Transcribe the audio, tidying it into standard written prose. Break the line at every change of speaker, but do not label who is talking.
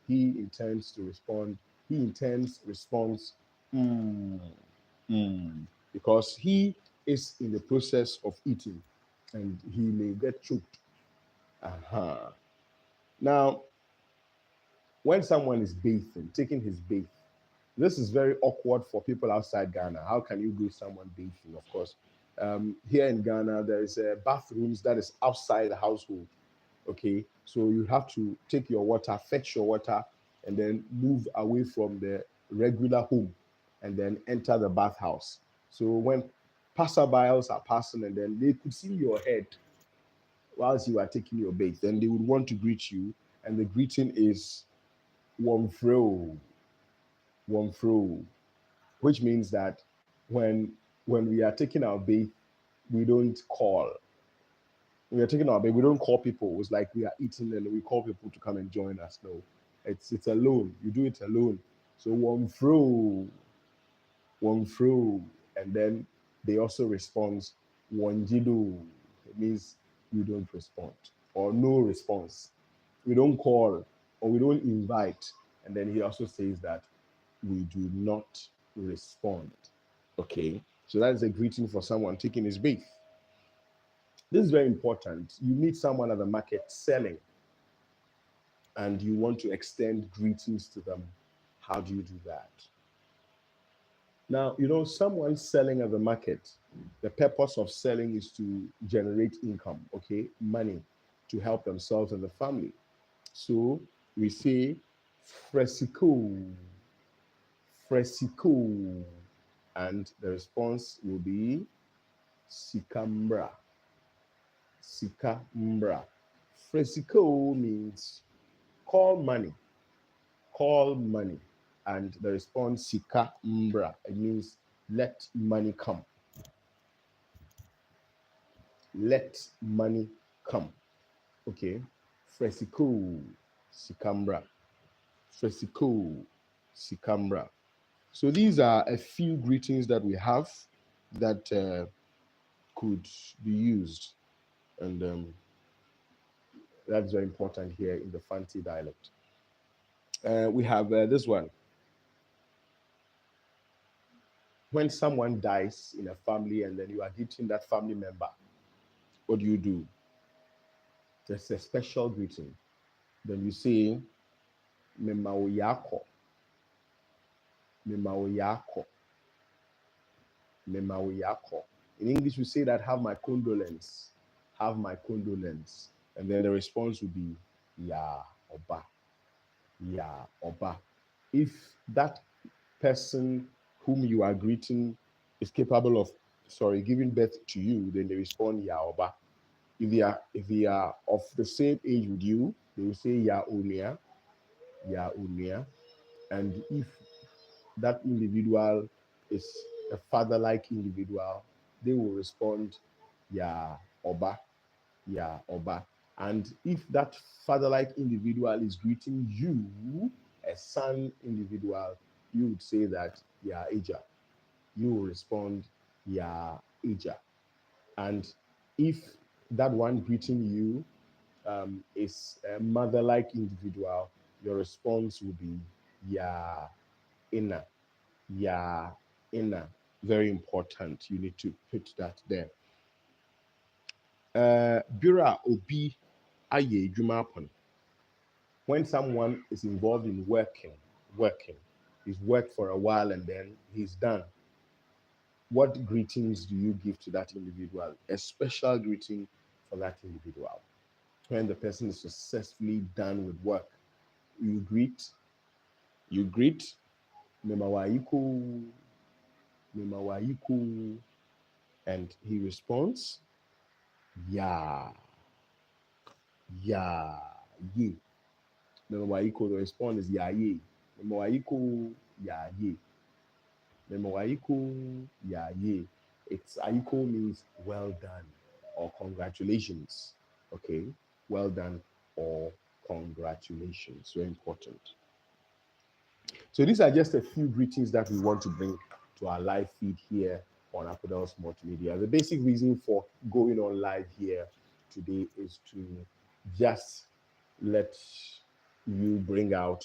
He intends to respond. He intends response mm, because he is in the process of eating and he may get choked. Uh-huh. Now, when someone is bathing, taking his bath, this is very awkward for people outside Ghana. How can you go someone bathing? Of course, here in Ghana, there is bathrooms that is outside the household. Okay, so you have to take your water, fetch your water, and then move away from the regular home, and then enter the bathhouse. So when passerbyers are passing, and then they could see your head whilst you are taking your bath, then they would want to greet you, and the greeting is "Womfro, Womfro," which means that when when we are taking our bath, we don't call. We are taking our bath. We don't call people. It's like we are eating and we call people to come and join us. No, it's alone. You do it alone. So one through, and then they also respond one jido. It means you don't respond or no response. We don't call or we don't invite. And then he also says that we do not respond. Okay, so that is a greeting for someone taking his bath. This is very important. You meet someone at the market selling and you want to extend greetings to them. How do you do that? Now, someone selling at the market, the purpose of selling is to generate income, okay, money to help themselves and the family. So we say, fresico, fresico, and the response will be sikambra, sikambra. Fresico means call money, call money. And the response, sika mbra, it means let money come. Let money come. Okay. Fresico, sikambra. Fresico, sikambra. So these are a few greetings that we have that could be used. And that's very important here in the Fanti dialect. We have this one. When someone dies in a family and then you are greeting that family member, what do? There's a special greeting. Then you say, Memaoyako, Memaoyako, Memaoyako. In English, we say that have my condolence, have my condolence. And then the response would be, Ya Oba, Ya Oba. If that person whom you are greeting is capable of, giving birth to you, then they respond, Ya Oba. If they are of the same age with you, they will say Ya Unia, Ya Unia. And if that individual is a father-like individual, they will respond Ya Oba, Ya Oba. And if that father-like individual is greeting you, a son individual, you would say that Ya Eja. You will respond Ya Eja. And if that one greeting you is a mother-like individual, your response will be Ya Ina, Ya Ina. Very important. You need to put that there. Bira Obi Aye Jumapon. When someone is involved in working, he's worked for a while and then he's done. What greetings do you give to that individual? A special greeting for that individual. When the person is successfully done with work, you greet, Memawaiku, Memawaiku, and he responds, Ya, Ya, Ye. Memawaiku, the response is Ya, Ye. Memawaiku, Ya, Ye. Memawaiku, Ya, Ye. It's Aiko means well done or congratulations. Okay, well done or congratulations. Very important. So these are just a few greetings that we want to bring to our live feed here on AppOdell's Multimedia. The basic reason for going on live here today is to just let you bring out